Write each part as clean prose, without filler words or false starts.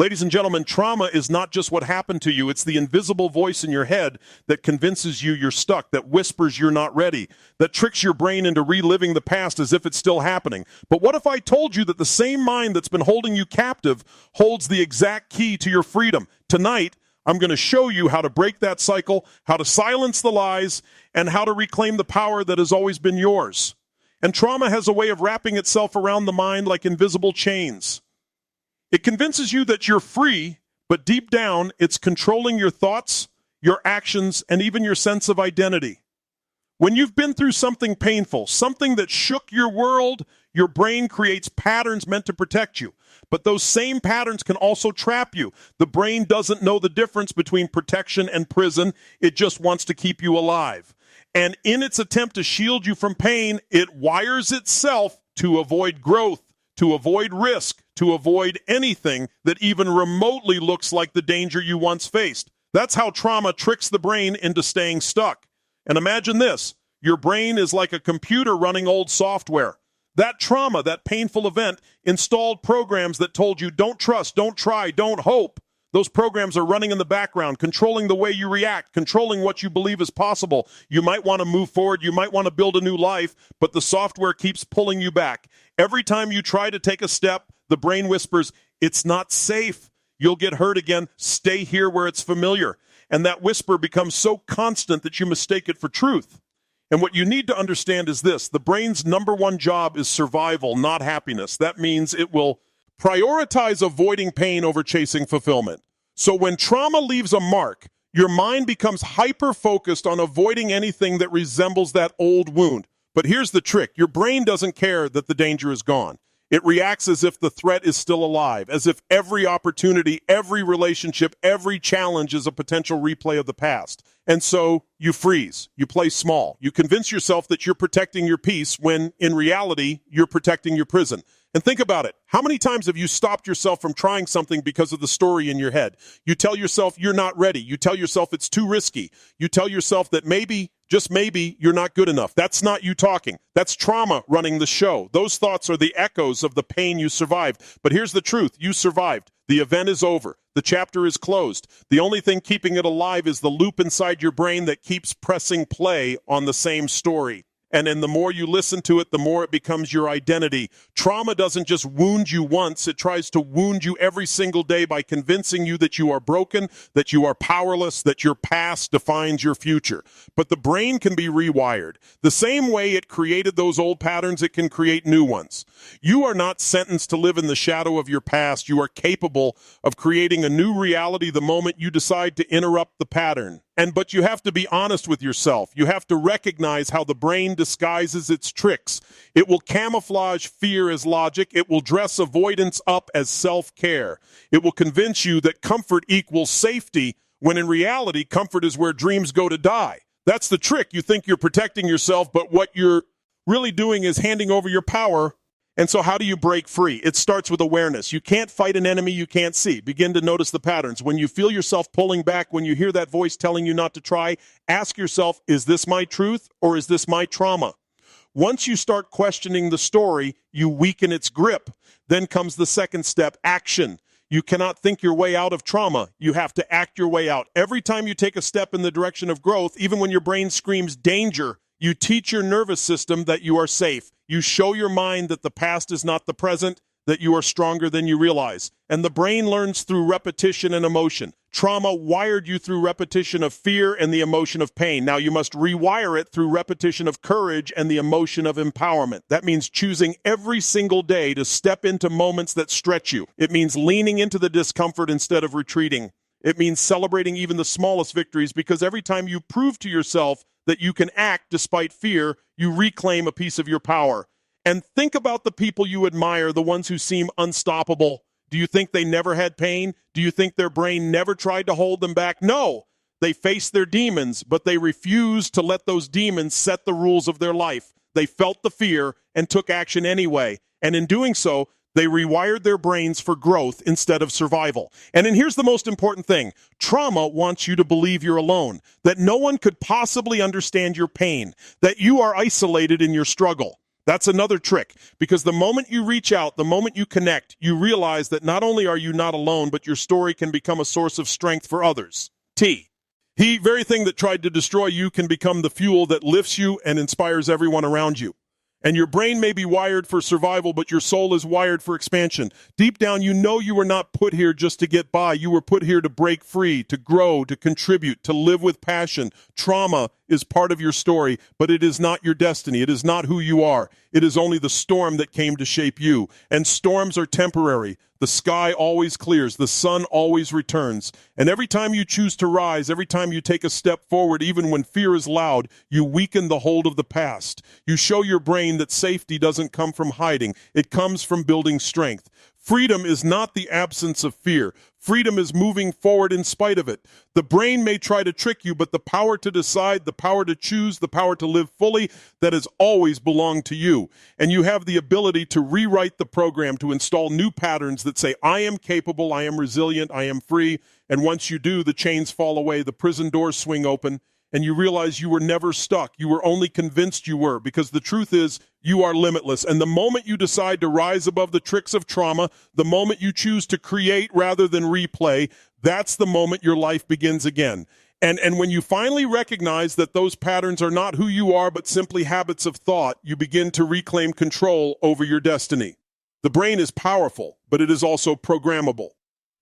Ladies and gentlemen, trauma is not just what happened to you. It's the invisible voice in your head that convinces you you're stuck, that whispers you're not ready, that tricks your brain into reliving the past as if it's still happening. But what if I told you that the same mind that's been holding you captive holds the exact key to your freedom? Tonight, I'm going to show you how to break that cycle, how to silence the lies, and how to reclaim the power that has always been yours. And trauma has a way of wrapping itself around the mind like invisible chains. It convinces you that you're free, but deep down, it's controlling your thoughts, your actions, and even your sense of identity. When you've been through something painful, something that shook your world, your brain creates patterns meant to protect you. But those same patterns can also trap you. The brain doesn't know the difference between protection and prison. It just wants to keep you alive. And in its attempt to shield you from pain, it wires itself to avoid growth, to avoid risk, to avoid anything that even remotely looks like the danger you once faced. That's how trauma tricks the brain into staying stuck. And imagine this, your brain is like a computer running old software. That trauma, that painful event, installed programs that told you don't trust, don't try, don't hope. Those programs are running in the background, controlling the way you react, controlling what you believe is possible. You might want to move forward, you might want to build a new life, but the software keeps pulling you back. Every time you try to take a step, the brain whispers, it's not safe. You'll get hurt again. Stay here where it's familiar. And that whisper becomes so constant that you mistake it for truth. And what you need to understand is this. The brain's number one job is survival, not happiness. That means it will prioritize avoiding pain over chasing fulfillment. So when trauma leaves a mark, your mind becomes hyper-focused on avoiding anything that resembles that old wound. But here's the trick. Your brain doesn't care that the danger is gone. It reacts as if the threat is still alive, as if every opportunity, every relationship, every challenge is a potential replay of the past. And so you freeze, you play small, you convince yourself that you're protecting your peace when in reality, you're protecting your prison. And think about it. How many times have you stopped yourself from trying something because of the story in your head? You tell yourself you're not ready. You tell yourself it's too risky. You tell yourself that maybe, just maybe, you're not good enough. That's not you talking. That's trauma running the show. Those thoughts are the echoes of the pain you survived. But here's the truth. You survived. The event is over. The chapter is closed. The only thing keeping it alive is the loop inside your brain that keeps pressing play on the same story. And then the more you listen to it, the more it becomes your identity. Trauma doesn't just wound you once. It tries to wound you every single day by convincing you that you are broken, that you are powerless, that your past defines your future. But the brain can be rewired. The same way it created those old patterns, it can create new ones. You are not sentenced to live in the shadow of your past. You are capable of creating a new reality the moment you decide to interrupt the pattern. But you have to be honest with yourself. You have to recognize how the brain disguises its tricks. It will camouflage fear as logic. It will dress avoidance up as self-care. It will convince you that comfort equals safety, when in reality, comfort is where dreams go to die. That's the trick. You think you're protecting yourself, but what you're really doing is handing over your power. And so how do you break free? It starts with awareness. You can't fight an enemy you can't see. Begin to notice the patterns. When you feel yourself pulling back, when you hear that voice telling you not to try, ask yourself, is this my truth or is this my trauma? Once you start questioning the story, you weaken its grip. Then comes the second step, action. You cannot think your way out of trauma. You have to act your way out. Every time you take a step in the direction of growth, even when your brain screams danger, you teach your nervous system that you are safe. You show your mind that the past is not the present, that you are stronger than you realize. And the brain learns through repetition and emotion. Trauma wired you through repetition of fear and the emotion of pain. Now you must rewire it through repetition of courage and the emotion of empowerment. That means choosing every single day to step into moments that stretch you. It means leaning into the discomfort instead of retreating. It means celebrating even the smallest victories, because every time you prove to yourself that you can act despite fear, you reclaim a piece of your power. And think about the people you admire, the ones who seem unstoppable. Do you think they never had pain? Do you think their brain never tried to hold them back? No. They faced their demons, but they refused to let those demons set the rules of their life. They felt the fear and took action anyway. And in doing so, they rewired their brains for growth instead of survival. And then here's the most important thing. Trauma wants you to believe you're alone, that no one could possibly understand your pain, that you are isolated in your struggle. That's another trick, because the moment you reach out, the moment you connect, you realize that not only are you not alone, but your story can become a source of strength for others. T. The very thing that tried to destroy you can become the fuel that lifts you and inspires everyone around you. And your brain may be wired for survival, but your soul is wired for expansion. Deep down, you know you were not put here just to get by. You were put here to break free, to grow, to contribute, to live with passion. Trauma is part of your story, but it is not your destiny. It is not who you are. It is only the storm that came to shape you. And storms are temporary. The sky always clears. The sun always returns. And every time you choose to rise, every time you take a step forward, even when fear is loud, you weaken the hold of the past. You show your brain that safety doesn't come from hiding. It comes from building strength. Freedom is not the absence of fear. Freedom is moving forward in spite of it. The brain may try to trick you, but the power to decide, the power to choose, the power to live fully, that has always belonged to you. And you have the ability to rewrite the program, to install new patterns that say, I am capable, I am resilient, I am free. And once you do, the chains fall away, the prison doors swing open, and you realize you were never stuck. You were only convinced you were, because the truth is you are limitless. And the moment you decide to rise above the tricks of trauma, the moment you choose to create rather than replay, that's the moment your life begins again. And when you finally recognize that those patterns are not who you are, but simply habits of thought, you begin to reclaim control over your destiny. The brain is powerful, but it is also programmable.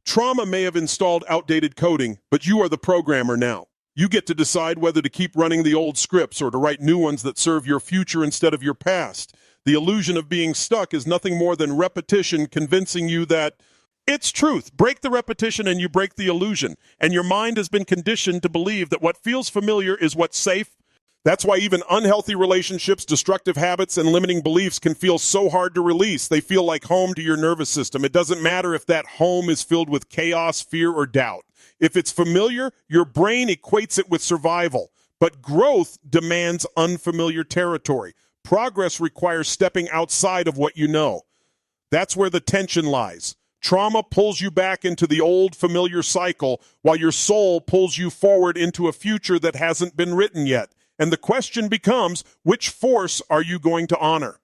Trauma may have installed outdated coding, but you are the programmer now. You get to decide whether to keep running the old scripts or to write new ones that serve your future instead of your past. The illusion of being stuck is nothing more than repetition convincing you that it's truth. Break the repetition and you break the illusion. And your mind has been conditioned to believe that what feels familiar is what's safe. That's why even unhealthy relationships, destructive habits, and limiting beliefs can feel so hard to release. They feel like home to your nervous system. It doesn't matter if that home is filled with chaos, fear, or doubt. If it's familiar, your brain equates it with survival. But growth demands unfamiliar territory. Progress requires stepping outside of what you know. That's where the tension lies. Trauma pulls you back into the old familiar cycle, while your soul pulls you forward into a future that hasn't been written yet. And the question becomes, which force are you going to honor?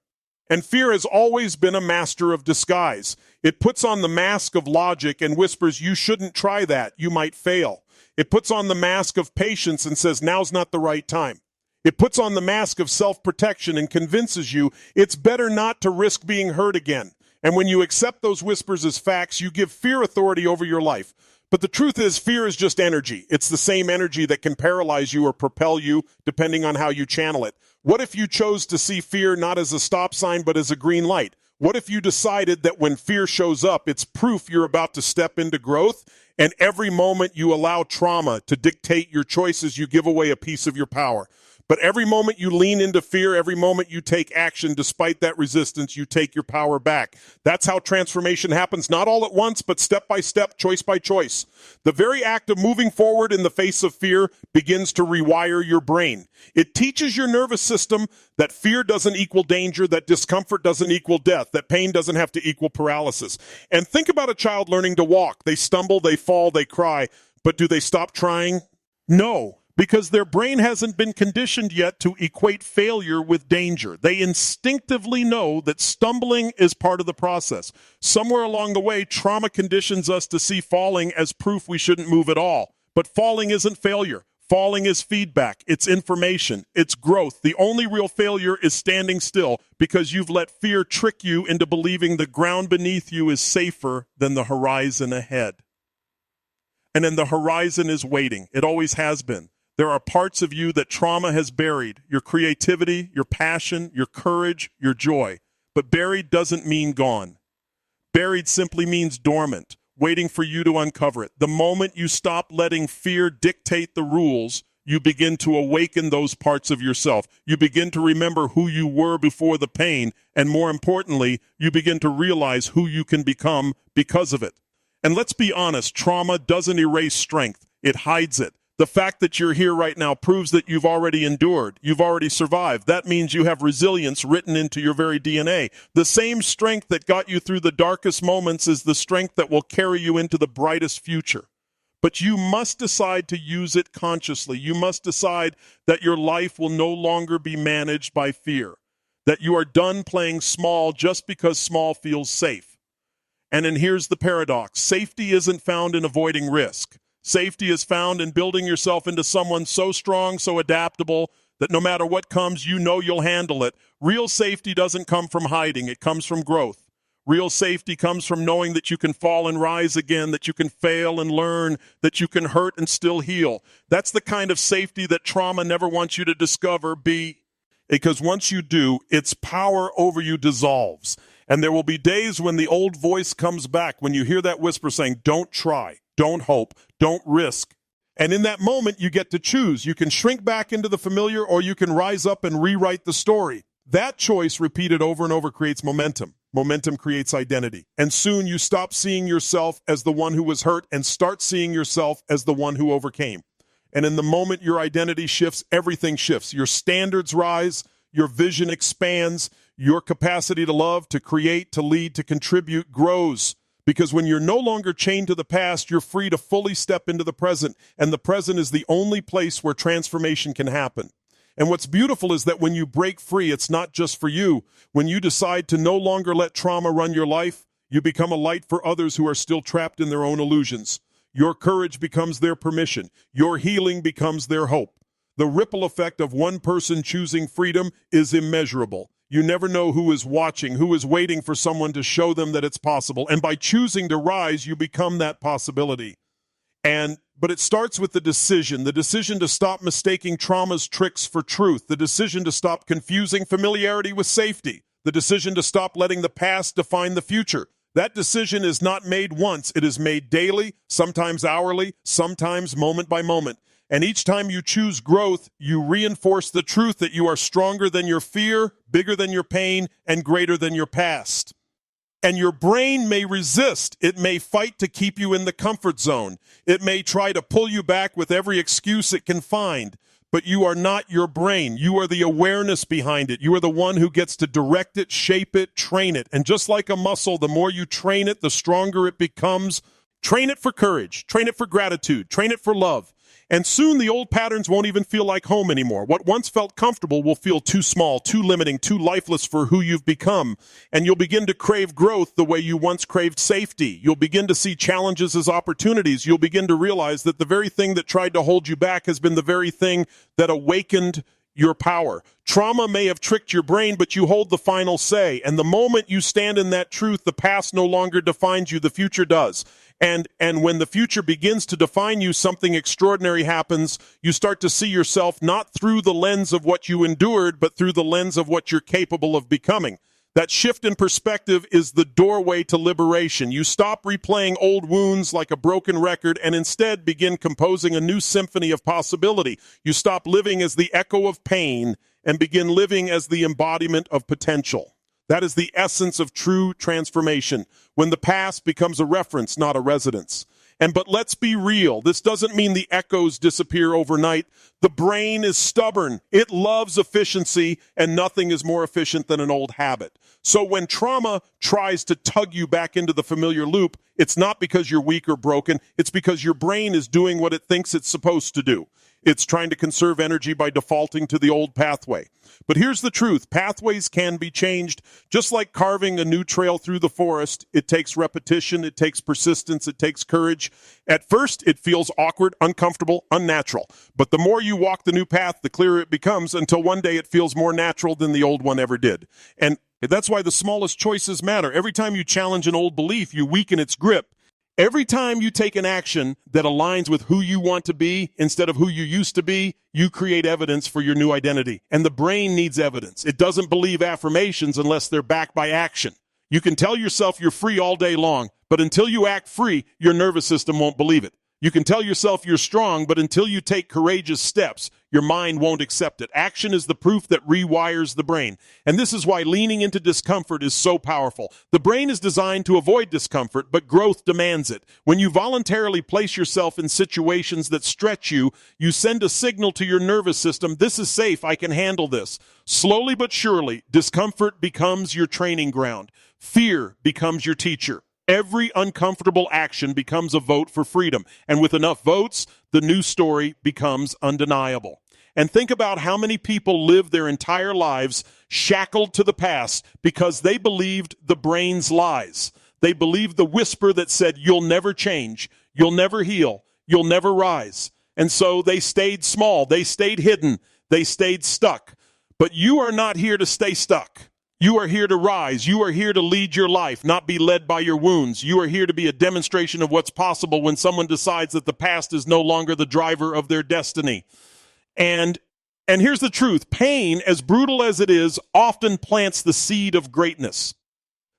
And fear has always been a master of disguise. It puts on the mask of logic and whispers, you shouldn't try that, you might fail. It puts on the mask of patience and says, now's not the right time. It puts on the mask of self-protection and convinces you it's better not to risk being hurt again. And when you accept those whispers as facts, you give fear authority over your life. But the truth is, fear is just energy. It's the same energy that can paralyze you or propel you, depending on how you channel it. What if you chose to see fear not as a stop sign, but as a green light? What if you decided that when fear shows up, it's proof you're about to step into growth, and every moment you allow trauma to dictate your choices, you give away a piece of your power? But every moment you lean into fear, every moment you take action, despite that resistance, you take your power back. That's how transformation happens, not all at once, but step by step, choice by choice. The very act of moving forward in the face of fear begins to rewire your brain. It teaches your nervous system that fear doesn't equal danger, that discomfort doesn't equal death, that pain doesn't have to equal paralysis. And think about a child learning to walk. They stumble, they fall, they cry, but do they stop trying? No. Because their brain hasn't been conditioned yet to equate failure with danger. They instinctively know that stumbling is part of the process. Somewhere along the way, trauma conditions us to see falling as proof we shouldn't move at all. But falling isn't failure. Falling is feedback. It's information. It's growth. The only real failure is standing still because you've let fear trick you into believing the ground beneath you is safer than the horizon ahead. And then the horizon is waiting. It always has been. There are parts of you that trauma has buried, your creativity, your passion, your courage, your joy. But buried doesn't mean gone. Buried simply means dormant, waiting for you to uncover it. The moment you stop letting fear dictate the rules, you begin to awaken those parts of yourself. You begin to remember who you were before the pain, and more importantly, you begin to realize who you can become because of it. And let's be honest, trauma doesn't erase strength. It hides it. The fact that you're here right now proves that you've already endured. You've already survived. That means you have resilience written into your very DNA. The same strength that got you through the darkest moments is the strength that will carry you into the brightest future. But you must decide to use it consciously. You must decide that your life will no longer be managed by fear. that you are done playing small just because small feels safe. And then here's the paradox. Safety isn't found in avoiding risk. Safety is found in building yourself into someone so strong, so adaptable, that no matter what comes, you know you'll handle it. Real safety doesn't come from hiding. It comes from growth. Real safety comes from knowing that you can fall and rise again, that you can fail and learn, that you can hurt and still heal. That's the kind of safety that trauma never wants you to discover, because once you do, its power over you dissolves. And there will be days when the old voice comes back, when you hear that whisper saying, don't try, don't hope, don't risk. And in that moment, you get to choose. You can shrink back into the familiar, or you can rise up and rewrite the story. That choice, repeated over and over, creates momentum. Momentum creates identity. And soon you stop seeing yourself as the one who was hurt and start seeing yourself as the one who overcame. And in the moment your identity shifts, everything shifts. Your standards rise, your vision expands, your capacity to love, to create, to lead, to contribute grows. Because when you're no longer chained to the past, you're free to fully step into the present. And the present is the only place where transformation can happen. And what's beautiful is that when you break free, it's not just for you. When you decide to no longer let trauma run your life, you become a light for others who are still trapped in their own illusions. Your courage becomes their permission. Your healing becomes their hope. The ripple effect of one person choosing freedom is immeasurable. You never know who is watching, who is waiting for someone to show them that it's possible. And by choosing to rise, you become that possibility. But it starts with the decision to stop mistaking trauma's tricks for truth, the decision to stop confusing familiarity with safety, the decision to stop letting the past define the future. That decision is not made once. It is made daily, sometimes hourly, sometimes moment by moment. And each time you choose growth, you reinforce the truth that you are stronger than your fear, bigger than your pain, and greater than your past. And your brain may resist. It may fight to keep you in the comfort zone. It may try to pull you back with every excuse it can find. But you are not your brain. You are the awareness behind it. You are the one who gets to direct it, shape it, train it. And just like a muscle, the more you train it, the stronger it becomes. Train it for courage. Train it for gratitude. Train it for love. And soon the old patterns won't even feel like home anymore. What once felt comfortable will feel too small, too limiting, too lifeless for who you've become. And you'll begin to crave growth the way you once craved safety. You'll begin to see challenges as opportunities. You'll begin to realize that the very thing that tried to hold you back has been the very thing that awakened your power. Trauma may have tricked your brain, but you hold the final say. And the moment you stand in that truth, the past no longer defines you, the future does. And when the future begins to define you, something extraordinary happens. You start to see yourself not through the lens of what you endured, but through the lens of what you're capable of becoming. That shift in perspective is the doorway to liberation. You stop replaying old wounds like a broken record and instead begin composing a new symphony of possibility. You stop living as the echo of pain and begin living as the embodiment of potential. That is the essence of true transformation, when the past becomes a reference, not a residence. But let's be real. This doesn't mean the echoes disappear overnight. The brain is stubborn. It loves efficiency, and nothing is more efficient than an old habit. So when trauma tries to tug you back into the familiar loop, it's not because you're weak or broken. It's because your brain is doing what it thinks it's supposed to do. It's trying to conserve energy by defaulting to the old pathway. But here's the truth. Pathways can be changed. Just like carving a new trail through the forest, it takes repetition, it takes persistence, it takes courage. At first, it feels awkward, uncomfortable, unnatural. But the more you walk the new path, the clearer it becomes, until one day it feels more natural than the old one ever did. And that's why the smallest choices matter. Every time you challenge an old belief, you weaken its grip. Every time you take an action that aligns with who you want to be instead of who you used to be, you create evidence for your new identity. And the brain needs evidence. It doesn't believe affirmations unless they're backed by action. You can tell yourself you're free all day long, but until you act free, your nervous system won't believe it. You can tell yourself you're strong, but until you take courageous steps, your mind won't accept it. Action is the proof that rewires the brain. And this is why leaning into discomfort is so powerful. The brain is designed to avoid discomfort, but growth demands it. When you voluntarily place yourself in situations that stretch you, you send a signal to your nervous system, this is safe, I can handle this. Slowly but surely, discomfort becomes your training ground. Fear becomes your teacher. Every uncomfortable action becomes a vote for freedom. And with enough votes, the new story becomes undeniable. And think about how many people live their entire lives shackled to the past because they believed the brain's lies. They believed the whisper that said, you'll never change, you'll never heal, you'll never rise. And so they stayed small, they stayed hidden, they stayed stuck. But you are not here to stay stuck. You are here to rise. You are here to lead your life, not be led by your wounds. You are here to be a demonstration of what's possible when someone decides that the past is no longer the driver of their destiny. And here's the truth. Pain, as brutal as it is, often plants the seed of greatness.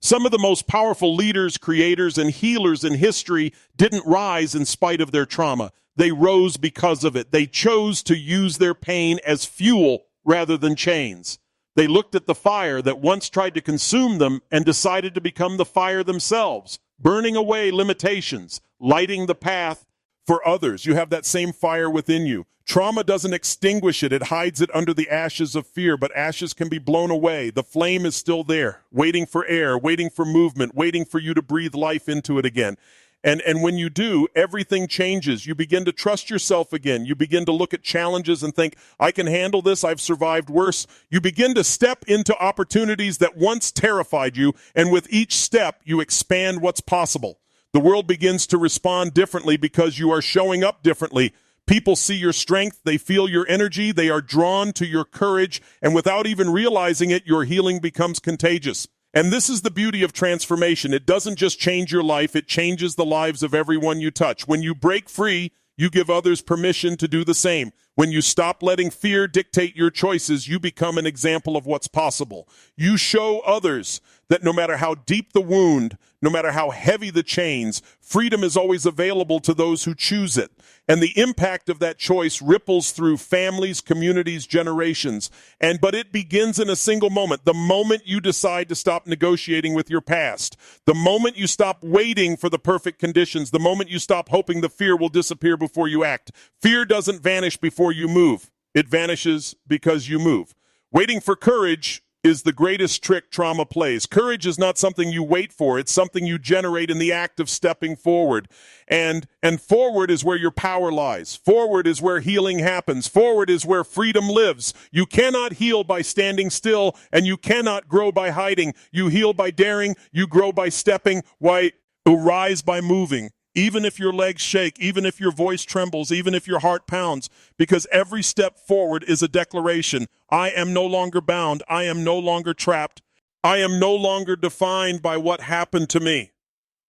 Some of the most powerful leaders, creators, and healers in history didn't rise in spite of their trauma. They rose because of it. They chose to use their pain as fuel rather than chains. They looked at the fire that once tried to consume them and decided to become the fire themselves, burning away limitations, lighting the path for others. You have that same fire within you. Trauma doesn't extinguish it. It hides it under the ashes of fear, but ashes can be blown away. The flame is still there, waiting for air, waiting for movement, waiting for you to breathe life into it again. And when you do, everything changes. You begin to trust yourself again. You begin to look at challenges and think, I can handle this. I've survived worse. You begin to step into opportunities that once terrified you, and with each step, you expand what's possible. The world begins to respond differently because you are showing up differently. People see your strength, they feel your energy, they are drawn to your courage, and without even realizing it, your healing becomes contagious. And this is the beauty of transformation. It doesn't just change your life, it changes the lives of everyone you touch. When you break free, you give others permission to do the same. When you stop letting fear dictate your choices, you become an example of what's possible. You show others that no matter how deep the wound, no matter how heavy the chains, freedom is always available to those who choose it. And the impact of that choice ripples through families, communities, generations. But it begins in a single moment. The moment you decide to stop negotiating with your past, the moment you stop waiting for the perfect conditions, the moment you stop hoping the fear will disappear before you act. Fear doesn't vanish before you move. It vanishes because you move. Waiting for courage is the greatest trick trauma plays. Courage is not something you wait for. It's something you generate in the act of stepping forward. And forward is where your power lies. Forward is where healing happens. Forward is where freedom lives. You cannot heal by standing still, and you cannot grow by hiding. You heal by daring. You grow by stepping. Why? Rise by moving. Even if your legs shake, even if your voice trembles, even if your heart pounds, because every step forward is a declaration. I am no longer bound. I am no longer trapped. I am no longer defined by what happened to me.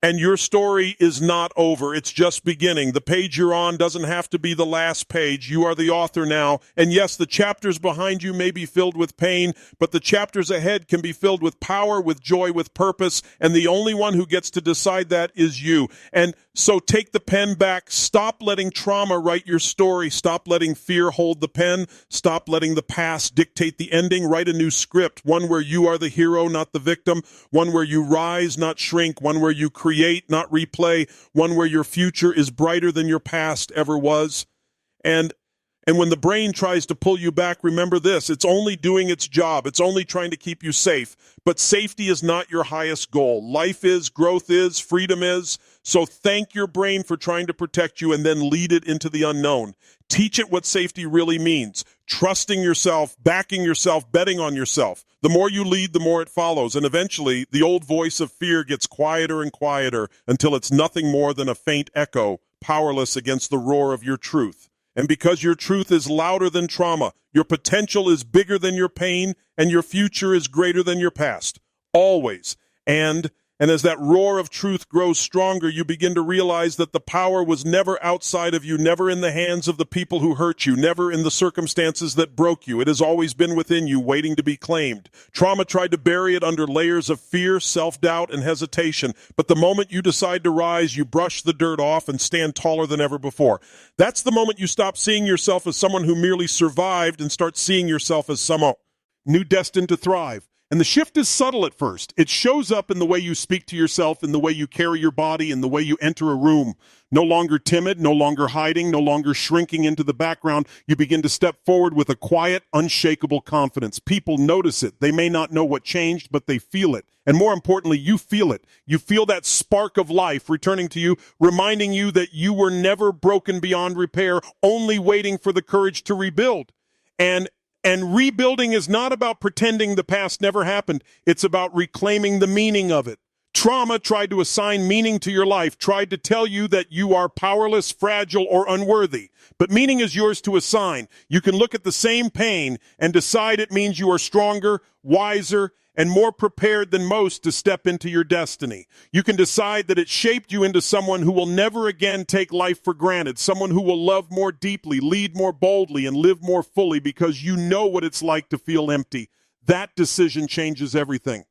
And your story is not over. It's just beginning. The page you're on doesn't have to be the last page. You are the author now. And yes, the chapters behind you may be filled with pain, but the chapters ahead can be filled with power, with joy, with purpose. And the only one who gets to decide that is you. And so take the pen back. Stop letting trauma write your story. Stop letting fear hold the pen. Stop letting the past dictate the ending. Write a new script, one where you are the hero, not the victim, one where you rise, not shrink, one where you create, not replay, one where your future is brighter than your past ever was. And when the brain tries to pull you back, remember this, it's only doing its job. It's only trying to keep you safe. But safety is not your highest goal. Life is, growth is, freedom is. So thank your brain for trying to protect you and then lead it into the unknown. Teach it what safety really means. Trusting yourself, backing yourself, betting on yourself. The more you lead, the more it follows. And eventually, the old voice of fear gets quieter and quieter until it's nothing more than a faint echo, powerless against the roar of your truth. And because your truth is louder than trauma, your potential is bigger than your pain, and your future is greater than your past. Always. And as that roar of truth grows stronger, you begin to realize that the power was never outside of you, never in the hands of the people who hurt you, never in the circumstances that broke you. It has always been within you, waiting to be claimed. Trauma tried to bury it under layers of fear, self-doubt, and hesitation. But the moment you decide to rise, you brush the dirt off and stand taller than ever before. That's the moment you stop seeing yourself as someone who merely survived and start seeing yourself as someone new, destined to thrive. And the shift is subtle at first. It shows up in the way you speak to yourself, in the way you carry your body, in the way you enter a room. No longer timid, no longer hiding, no longer shrinking into the background. You begin to step forward with a quiet, unshakable confidence. People notice it. They may not know what changed, but they feel it. And more importantly, you feel it. You feel that spark of life returning to you, reminding you that you were never broken beyond repair, only waiting for the courage to rebuild. And rebuilding is not about pretending the past never happened. It's about reclaiming the meaning of it. Trauma tried to assign meaning to your life, tried to tell you that you are powerless, fragile, or unworthy. But meaning is yours to assign. You can look at the same pain and decide it means you are stronger, wiser, and more prepared than most to step into your destiny. You can decide that it shaped you into someone who will never again take life for granted, someone who will love more deeply, lead more boldly, and live more fully because you know what it's like to feel empty. That decision changes everything.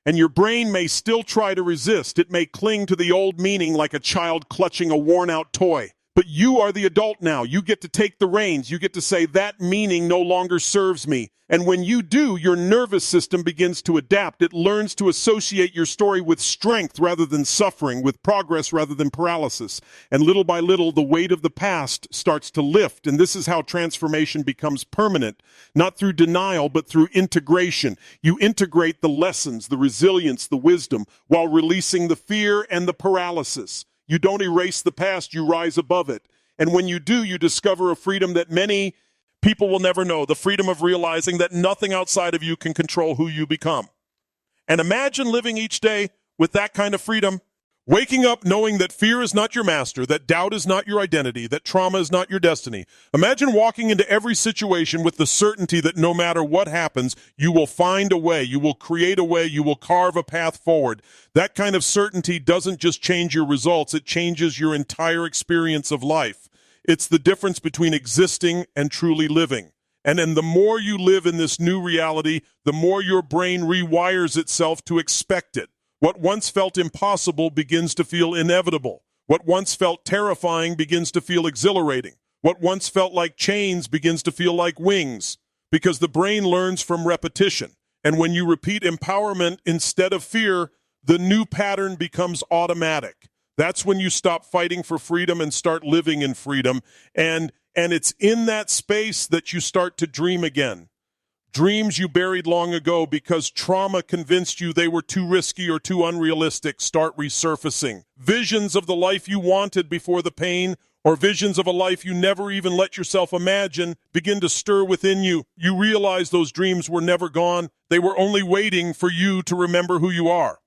And your brain may still try to resist. It may cling to the old meaning like a child clutching a worn-out toy. But you are the adult now. You get to take the reins. You get to say, that meaning no longer serves me. And when you do, your nervous system begins to adapt. It learns to associate your story with strength rather than suffering, with progress rather than paralysis. And little by little, the weight of the past starts to lift. And this is how transformation becomes permanent, not through denial, but through integration. You integrate the lessons, the resilience, the wisdom, while releasing the fear and the paralysis. You don't erase the past, you rise above it. And when you do, you discover a freedom that many people will never know, the freedom of realizing that nothing outside of you can control who you become. And imagine living each day with that kind of freedom, waking up knowing that fear is not your master, that doubt is not your identity, that trauma is not your destiny. Imagine walking into every situation with the certainty that no matter what happens, you will find a way, you will create a way, you will carve a path forward. That kind of certainty doesn't just change your results, it changes your entire experience of life. It's the difference between existing and truly living. And then the more you live in this new reality, the more your brain rewires itself to expect it. What once felt impossible begins to feel inevitable. What once felt terrifying begins to feel exhilarating. What once felt like chains begins to feel like wings, because the brain learns from repetition. And when you repeat empowerment instead of fear, the new pattern becomes automatic. That's when you stop fighting for freedom and start living in freedom. And it's in that space that you start to dream again. Dreams you buried long ago because trauma convinced you they were too risky or too unrealistic start resurfacing. Visions of the life you wanted before the pain, or visions of a life you never even let yourself imagine, begin to stir within you. You realize those dreams were never gone. They were only waiting for you to remember who you are.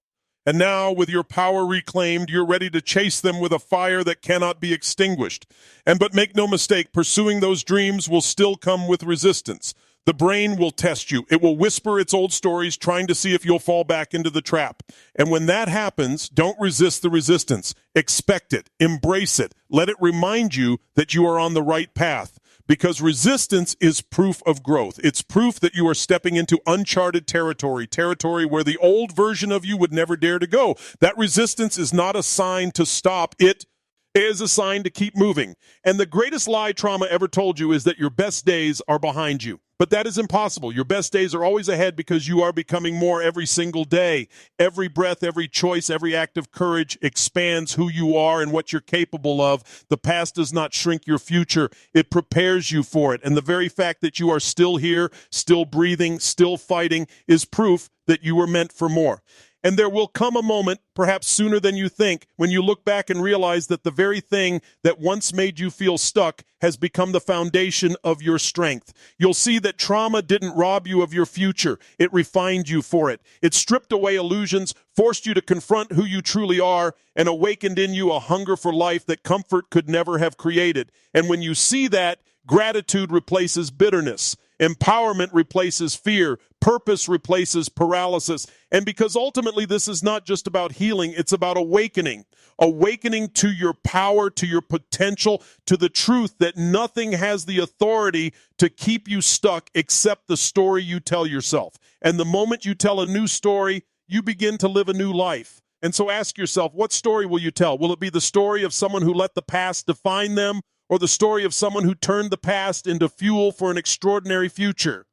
And now, with your power reclaimed, you're ready to chase them with a fire that cannot be extinguished. But make no mistake, pursuing those dreams will still come with resistance. The brain will test you. It will whisper its old stories, trying to see if you'll fall back into the trap. And when that happens, don't resist the resistance. Expect it. Embrace it. Let it remind you that you are on the right path. Because resistance is proof of growth. It's proof that you are stepping into uncharted territory, territory where the old version of you would never dare to go. That resistance is not a sign to stop. It is a sign to keep moving. And the greatest lie trauma ever told you is that your best days are behind you. But that is impossible. Your best days are always ahead because you are becoming more every single day. Every breath, every choice, every act of courage expands who you are and what you're capable of. The past does not shrink your future. It prepares you for it. And the very fact that you are still here, still breathing, still fighting is proof that you were meant for more. And there will come a moment, perhaps sooner than you think, when you look back and realize that the very thing that once made you feel stuck has become the foundation of your strength. You'll see that trauma didn't rob you of your future. It refined you for it. It stripped away illusions, forced you to confront who you truly are, and awakened in you a hunger for life that comfort could never have created. And when you see that, gratitude replaces bitterness. Empowerment replaces fear. Purpose replaces paralysis. And because ultimately this is not just about healing, it's about awakening. Awakening to your power, to your potential, to the truth that nothing has the authority to keep you stuck except the story you tell yourself. And the moment you tell a new story, you begin to live a new life. And so ask yourself, what story will you tell? Will it be the story of someone who let the past define them, or the story of someone who turned the past into fuel for an extraordinary future?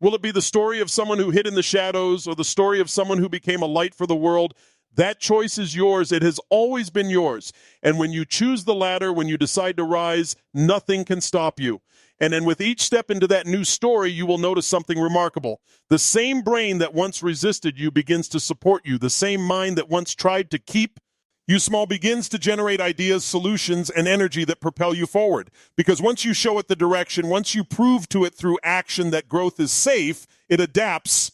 Will it be the story of someone who hid in the shadows, or the story of someone who became a light for the world? That choice is yours. It has always been yours. And when you choose the latter, when you decide to rise, nothing can stop you. And then with each step into that new story, you will notice something remarkable. The same brain that once resisted you begins to support you. The same mind that once tried to keep Use small begins to generate ideas, solutions, and energy that propel you forward. Because once you show it the direction, once you prove to it through action that growth is safe, it adapts